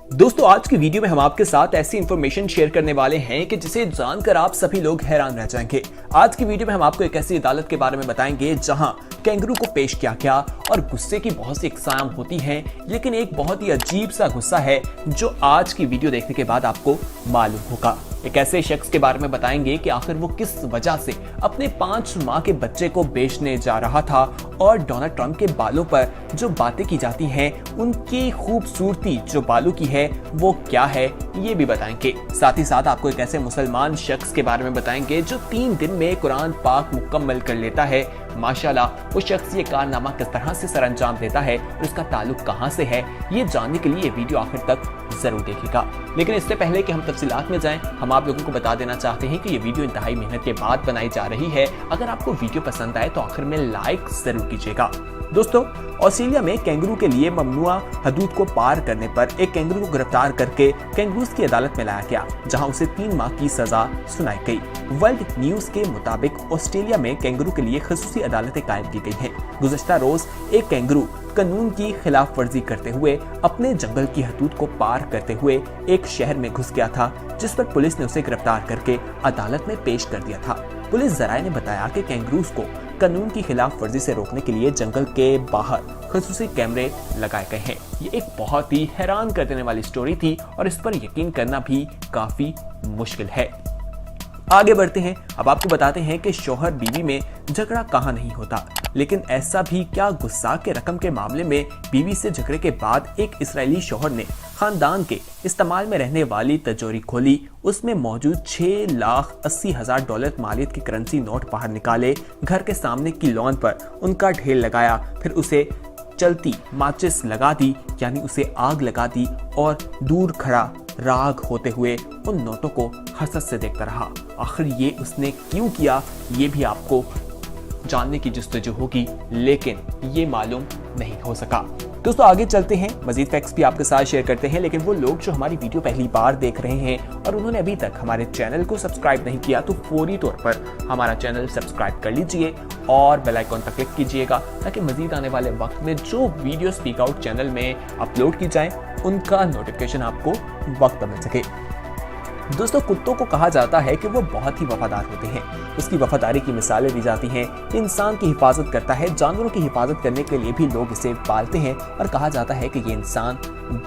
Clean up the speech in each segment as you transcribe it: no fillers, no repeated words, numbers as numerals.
दोस्तों आज की वीडियो में हम आपके साथ ऐसी इंफॉर्मेशन शेयर करने वाले हैं कि जिसे जानकर आप सभी लोग हैरान रह जाएंगे। आज की वीडियो में हम आपको एक ऐसी अदालत के बारे में बताएंगे जहां कैंगरू को पेश किया गया और गुस्से की बहुत सी इकसाम होती हैं, लेकिन एक बहुत ही अजीब सा गुस्सा है जो आज की वीडियो देखने के बाद आपको मालूम होगा। एक ऐसे शख्स के बारे में बताएंगे कि आखिर वो किस वजह से अपने 5 माह के बच्चे को बेचने जा रहा था और डोनाल्ड ट्रंप के बालों पर जो बातें की जाती हैं उनकी खूबसूरती जो बालों की है वो क्या है ये भी बताएंगे। साथ ही साथ आपको एक ऐसे मुसलमान शख्स के बारे में बताएंगे जो 3 दिन में कुरान पाक मुकम्मल कर लेता है। माशाल्लाह वो शख्स ये कारनामा किस तरह से सरअंजाम देता है और इसका ताल्लुक कहां से है, ये जानने के लिए ये वीडियो आखिर तक जरूर देखिएगा। लेकिन इससे पहले कि हम तफसीलात में जाएं, हम आप लोगों को बता देना चाहते हैं कि ये वीडियो इंतहाई मेहनत के बाद बनाई जा रही है। अगर आपको वीडियो पसंद आए तो आखिर में लाइक जरूर कीजिएगा। दोस्तों ऑस्ट्रेलिया में कैंगरू के लिए ममनुआ हदूद को पार करने पर एक कैंगरू को गिरफ्तार करके कैंगरूज की अदालत में लाया गया, जहां उसे 3 माह की सजा सुनाई गई। वर्ल्ड न्यूज के मुताबिक ऑस्ट्रेलिया में कैंगरू के लिए खसूसी अदालतें कायम की गई हैं। गुज़श्ता रोज एक कैंगरू कानून की खिलाफ वर्जी करते हुए अपने जंगल की हदूद को पार करते हुए एक शहर में घुस गया था, जिस पर पुलिस ने उसे गिरफ्तार करके अदालत में पेश कर दिया था। पुलिस जराये ने बताया कि कैंगरूज को कानून की खिलाफ वर्जी से रोकने के लिए जंगल के बाहर खसूसी कैमरे लगाए गए हैं। ये एक बहुत ही हैरान कर देने वाली स्टोरी थी और इस पर यकीन करना भी काफी मुश्किल है। आगे बढ़ते हैं, अब आपको बताते हैं कि शौहर बीवी में झगड़ा कहाँ नहीं होता, लेकिन ऐसा भी क्या गुस्सा के रकम के मामले में बीवी से झगड़े के बाद एक इस्राएली शौहर ने खानदान के इस्तेमाल में रहने वाली तिजोरी खोली, उसमें मौजूद $6,80,000 मालियत की करेंसी नोट बाहर निकाले, घर के सामने की लॉन पर उनका ढेर लगाया, फिर उसे चलती माचिस लगा दी, यानी उसे आग लगा दी और दूर खड़ा राग होते हुए उन नोटों को हसरत से देखता रहा। आखिर ये उसने क्यों किया ये भी आपको जानने की जस्तजू होगी, लेकिन ये मालूम नहीं हो सका। दोस्तों आगे चलते हैं, मजीद फैक्ट्स भी आपके साथ शेयर करते हैं, लेकिन वो लोग जो हमारी वीडियो पहली बार देख रहे हैं और उन्होंने अभी तक हमारे चैनल को सब्सक्राइब नहीं किया तो फौरी तौर पर हमारा चैनल सब्सक्राइब कर लीजिए और बेल आइकॉन पर क्लिक कीजिएगा ताकि मजीद आने वाले वक्त में जो वीडियो स्पीक आउट चैनल में अपलोड की जाए उनका नोटिफिकेशन आपको वक्त पर मिल सके। दोस्तों कुत्तों को कहा जाता है कि वो बहुत ही वफादार होते हैं। उसकी वफादारी की मिसालें दी जाती हैं। इंसान की हिफाजत करता है, जानवरों की हिफाजत करने के लिए भी लोग इसे पालते हैं और कहा जाता है कि ये इंसान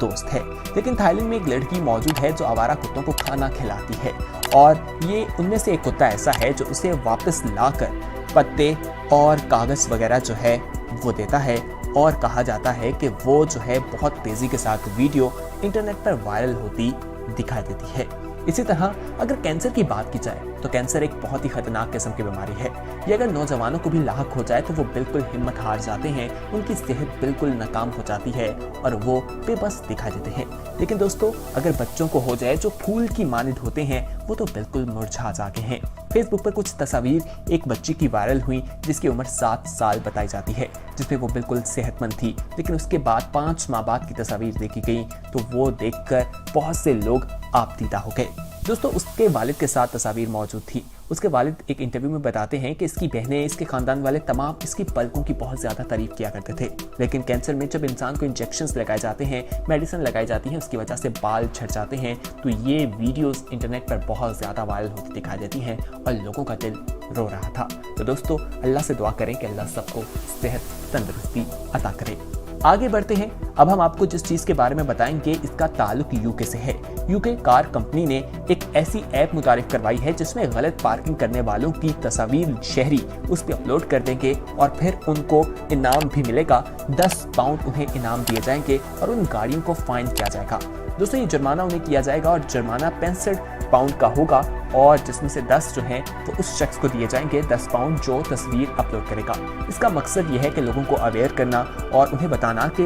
दोस्त है। लेकिन थाईलैंड में एक लड़की मौजूद है जो आवारा कुत्तों को खाना खिलाती है और ये उनमें से एक कुत्ता ऐसा है जो उसे वापस लाकर पत्ते और कागज वगैरह जो है वो देता है और कहा जाता है कि वो जो है बहुत तेजी के साथ वीडियो इंटरनेट पर वायरल होती दिखाई देती है। इसी तरह अगर कैंसर की बात की जाए तो कैंसर एक बहुत ही खतरनाक किस्म की बीमारी है। ये अगर नौजवानों को भी लाहक हो जाए तो वो बिल्कुल हिम्मत हार जाते हैं, उनकी सेहत बिल्कुल नाकाम हो जाती है और वो बेबस दिखाई देते हैं। लेकिन दोस्तों अगर बच्चों को हो जाए जो फूल की मानिंद होते हैं वो तो बिल्कुल मुरझा जाते हैं। फेसबुक पर कुछ तस्वीर एक बच्ची की वायरल हुई जिसकी उम्र 7 साल बताई जाती है, जिसमें वो बिल्कुल सेहतमंद थी, लेकिन उसके बाद 5 माह बाद की तस्वीर देखी गई तो वो देखकर बहुत से लोग आपदीदा हो गए। दोस्तों उसके वालिद के साथ तस्वीर मौजूद थी। उसके वालिद एक इंटरव्यू में बताते हैं कि इसकी बहनें, इसके खानदान वाले तमाम इसकी पलकों की बहुत ज्यादा तारीफ किया करते थे, लेकिन कैंसर में जब इंसान को इंजेक्शंस लगाए जाते हैं, मेडिसिन लगाई जाती है, उसकी वजह से बाल झड़ जाते हैं, तो ये वीडियोस इंटरनेट पर बहुत ज्यादा वायरल होती दिखाई देती हैं और लोगों का दिल रो रहा था। तो दोस्तों अल्लाह से दुआ करें कि अल्लाह सबको सेहत तंदुरुस्ती अता करे। आगे बढ़ते हैं, अब हम आपको जिस चीज के बारे में बताएंगे इसका ताल्लुक यूके से है। यूके कार कंपनी ने एक ऐसी ऐप मुतारिफ करवाई है जिसमें गलत पार्किंग करने वालों की तस्वीर शहरी उस पर अपलोड कर देंगे और फिर उनको इनाम भी मिलेगा। 10 पाउंड उन्हें इनाम दिए जाएंगे और उन गाड़ियों को फाइन किया जाएगा। दोस्तों ये जुर्माना उन्हें किया जाएगा और जुर्माना 65 पाउंड का होगा और जिसमें से 10 जो हैं वो उस शख्स को दिए जाएंगे, 10 पाउंड जो तस्वीर अपलोड करेगा। इसका मकसद ये है कि लोगों को अवेयर करना और उन्हें बताना कि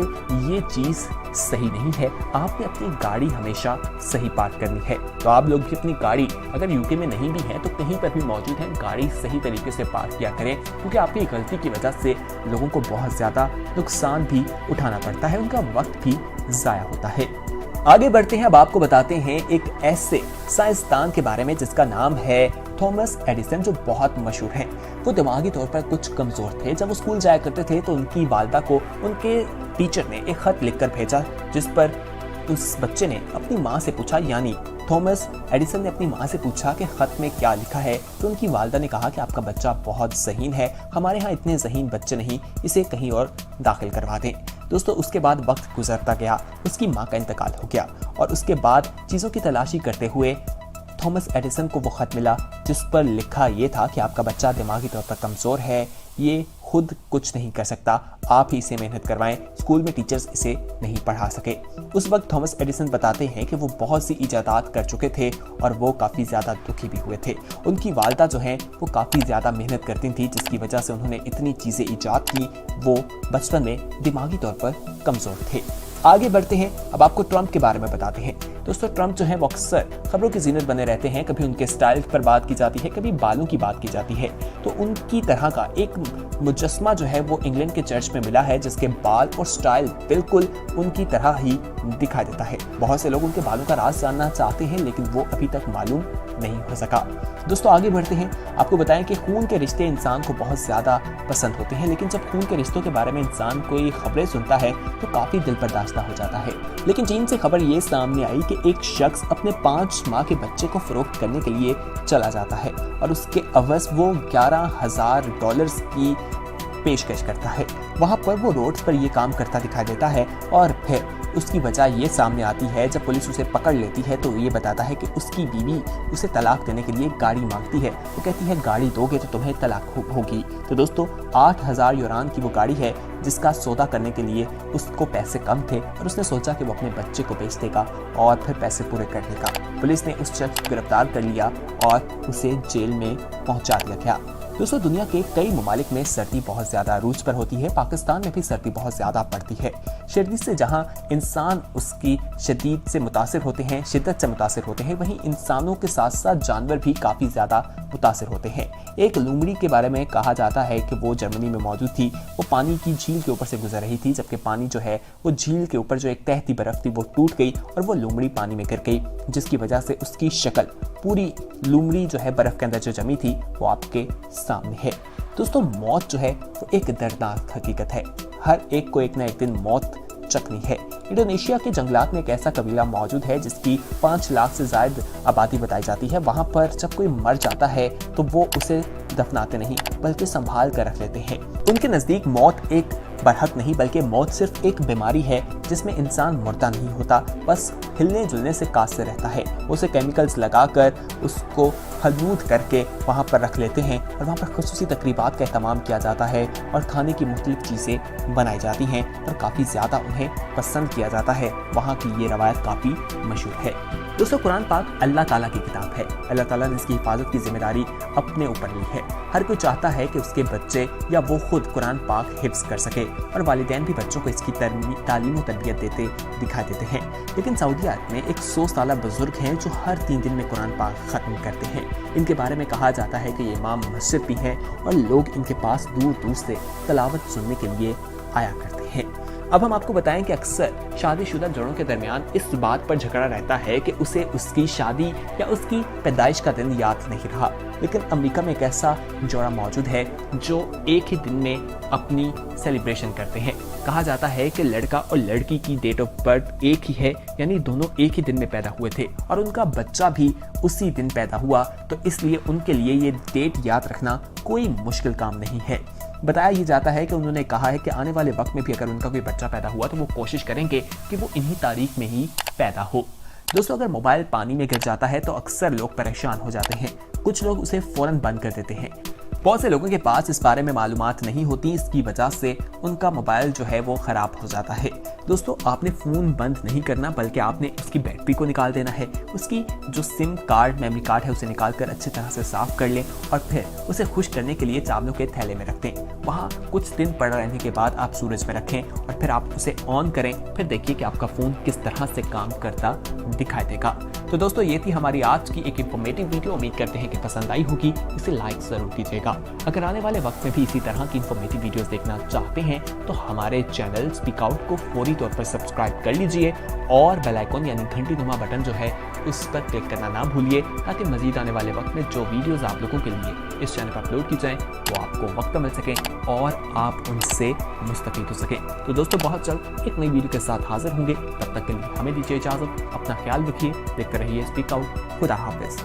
ये चीज़ सही नहीं है, आपने अपनी गाड़ी हमेशा सही पार्क करनी है। तो आप लोग भी अपनी गाड़ी अगर यूके में नहीं भी है तो कहीं पर भी मौजूद है, गाड़ी सही तरीके से पार्क किया करें, क्योंकि आपकी गलती की वजह से लोगों को बहुत ज़्यादा नुकसान भी उठाना पड़ता है, उनका वक्त भी ज़ाया होता है। आगे बढ़ते हैं, अब आपको बताते हैं एक ऐसे साइंसदान के बारे में जिसका नाम है थॉमस एडिसन, जो बहुत मशहूर हैं। वो दिमागी तौर पर कुछ कमजोर थे। जब वो स्कूल जाया करते थे तो उनकी वालिदा को उनके टीचर ने एक खत लिखकर भेजा जिस पर उस बच्चे ने अपनी माँ से पूछा, यानी थॉमस एडिसन ने अपनी माँ से पूछा कि खत में क्या लिखा है। तो उनकी वालिदा ने कहा कि आपका बच्चा बहुत ज़हीन है, हमारे यहाँ इतने ज़हीन बच्चे नहीं, इसे कहीं और दाखिल करवा दें। दोस्तों उसके बाद वक्त गुजरता गया, उसकी माँ का इंतकाल हो गया और उसके बाद चीज़ों की तलाशी करते हुए थॉमस एडिसन को वो ख़त मिला जिस पर लिखा ये था कि आपका बच्चा दिमागी तौर पर कमज़ोर है, ये खुद कुछ नहीं कर सकता, आप ही इसे मेहनत करवाएं, स्कूल में टीचर्स इसे नहीं पढ़ा सके। उस वक्त थॉमस एडिसन बताते हैं कि वो बहुत सी इजादात कर चुके थे और वो काफ़ी ज़्यादा दुखी भी हुए थे। उनकी वालिदा जो हैं वो काफ़ी ज़्यादा मेहनत करती थी, जिसकी वजह से उन्होंने इतनी चीज़ें ईजाद की, वो बचपन में दिमागी तौर पर कमज़ोर थे। आगे बढ़ते हैं, अब आपको ट्रंप के बारे में बताते हैं। दोस्तों ट्रंप जो है वो अक्सर खबरों की जीनत बने रहते हैं, कभी उनके स्टाइल पर बात की जाती है, कभी बालों की बात की जाती है। तो उनकी तरह का एक मुजस्मा जो है वो इंग्लैंड के चर्च में मिला है, जिसके बाल और स्टाइल बिल्कुल उनकी तरह ही दिखाई देता है। बहुत से लोग उनके बालों का राज जानना चाहते हैं, लेकिन वो अभी तक मालूम नहीं हो सका। दोस्तों आगे बढ़ते हैं, आपको बताएं कि खून के रिश्ते इंसान को बहुत ज़्यादा पसंद होते हैं, लेकिन जब खून के रिश्तों के बारे में इंसान कोई खबरें सुनता है तो काफ़ी दिल बर्दाश्त हो जाता है। लेकिन चीन से खबर ये सामने आई कि एक शख्स अपने 5 माह के बच्चे को फरोख्त करने के लिए चला जाता है और उसके अवज़ वो $11,000 की पेशकश करता है। वहाँ पर वो रोड्स पर ये काम करता दिखाई देता है और फिर उसकी वजह ये सामने आती है, जब पुलिस उसे पकड़ लेती है तो ये बताता है कि उसकी बीवी उसे तलाक देने के लिए गाड़ी मांगती है। वो कहती है गाड़ी दोगे तो तुम्हें तलाक होगी। तो दोस्तों 8,000 यूरान की वो गाड़ी है जिसका सौदा करने के लिए उसको पैसे कम थे और उसने सोचा कि वो अपने बच्चे को बेच देगा और फिर पैसे पूरे कर लेगा। पुलिस ने उस शख्स को गिरफ्तार कर लिया और उसे जेल में पहुंचा दिया गया। दोस्तों दुनिया के कई ममालिक में सर्दी बहुत ज़्यादा अरूज पर होती है, पाकिस्तान में भी सर्दी बहुत ज़्यादा पड़ती है। सर्दी से जहां इंसान उसकी शिद्दत से मुतासिर होते हैं, वहीं इंसानों के साथ साथ जानवर भी काफ़ी ज़्यादा मुतासिर होते हैं। एक लोमड़ी के बारे में कहा जाता है कि वो जर्मनी में मौजूद थी, वो पानी की झील के ऊपर से गुजर रही थी, जबकि पानी जो है वो झील के ऊपर जो एक तह थी बर्फ़ थी वो टूट गई और वो लोमड़ी पानी में गिर गई, जिसकी वजह से उसकी शक्ल पूरी लोमड़ी जो है बर्फ़ के अंदर जो जमी थी वो आपके सामने है। दोस्तों मौत जो है वो एक दर्दनाक हकीकत है, हर एक को एक ना एक दिन मौत चखनी है। इंडोनेशिया के जंगलात में एक ऐसा कबीला मौजूद है जिसकी 5 लाख से ज़ायद आबादी बताई जाती है। वहाँ पर जब कोई मर जाता है तो वो उसे दफनाते नहीं बल्कि संभाल कर रख लेते हैं। उनके नज़दीक मौत एक बरहक नहीं बल्कि मौत सिर्फ एक बीमारी है जिसमें इंसान मुर्दा नहीं होता, बस हिलने जुलने से कांसते रहता है। उसे केमिकल्स लगाकर उसको हलूद करके वहाँ पर रख लेते हैं और वहाँ पर खुसूसी तकरीबात का एहतमाम किया जाता है और खाने की मुख्तलिफ चीज़ें बनाई जाती हैं और काफ़ी ज़्यादा उन्हें पसंद किया जाता है। वहाँ की ये रवायत काफ़ी मशहूर है। दोस्तों कुरान पाक अल्लाह ताला की किताब है, अल्लाह ताला ने इसकी हिफाजत की जिम्मेदारी अपने ऊपर ली है। हर कोई चाहता है कि उसके बच्चे या वो खुद कुरान पाक हिफ्ज़ कर सके और वालिदैन भी बच्चों को इसकी तालीम और तरबियत देते दिखाई देते हैं। लेकिन सऊदी अरब में एक 100 साल बुजुर्ग हैं जो हर 3 दिन में कुरान पाक ख़त्म करते हैं। इनके बारे में कहा जाता है कि ये इमाम मस्जिद भी हैं और लोग इनके पास दूर दूर से तिलावत सुनने के लिए आया करते हैं। अब हम आपको बताएं कि अक्सर शादीशुदा जोड़ों के दरमियान इस बात पर झगड़ा रहता है कि उसे उसकी शादी या उसकी पैदाइश का दिन याद नहीं रहा। लेकिन अमेरिका में एक ऐसा जोड़ा मौजूद है जो एक ही दिन में अपनी सेलिब्रेशन करते हैं। कहा जाता है कि लड़का और लड़की की डेट ऑफ बर्थ एक ही है, यानी दोनों एक ही दिन में पैदा हुए थे और उनका बच्चा भी उसी दिन पैदा हुआ, तो इसलिए उनके लिए ये डेट याद रखना कोई मुश्किल काम नहीं है। बताया ये जाता है कि उन्होंने कहा है कि आने वाले वक्त में भी अगर उनका कोई बच्चा पैदा हुआ तो वो कोशिश करेंगे कि वो इन्हीं तारीख में ही पैदा हो। दोस्तों अगर मोबाइल पानी में गिर जाता है तो अक्सर लोग परेशान हो जाते हैं, कुछ लोग उसे फौरन बंद कर देते हैं। बहुत से लोगों के पास इस बारे में मालूमात नहीं होती, इसकी वजह से उनका मोबाइल जो है वो ख़राब हो जाता है। दोस्तों आपने फ़ोन बंद नहीं करना बल्कि आपने उसकी बैटरी को निकाल देना है, उसकी जो सिम कार्ड मेमोरी कार्ड है उसे निकाल कर अच्छी तरह से साफ़ कर लें और फिर उसे खुश करने के लिए चावलों के थैले में रख दें। वहाँ कुछ दिन पड़ा रहने के बाद आप सूरज में रखें और फिर आप उसे ऑन करें, फिर देखिए कि आपका फ़ोन किस तरह से काम करता दिखाई देगा। तो दोस्तों ये थी हमारी आज की एक इंफॉर्मेटिव वीडियो। उम्मीद करते हैं कि पसंद आई होगी। इसे लाइक जरूर कीजिएगा। अगर आने वाले वक्त में भी इसी तरह की इंफॉर्मेटिव वीडियोस देखना चाहते हैं तो हमारे चैनल स्पीक आउट को फौरी तौर पर सब्सक्राइब कर लीजिए और बेल आइकन यानी घंटी नुमा बटन जो है उस पर क्लिक करना ना भूलिए, ताकि मजीद आने वाले वक्त में जो वीडियोस आप लोगों के लिए इस चैनल पर अपलोड की जाएं वो आपको वक्त मिल सके और आप उनसे मुस्तफीद हो सकें। तो दोस्तों बहुत जल्द एक नई वीडियो के साथ हाजिर होंगे। तब तक के लिए हमें दीजिए इजाजत। अपना ख्याल रखिए। देखते रहिए स्पीक आउट। खुदा हाफिज।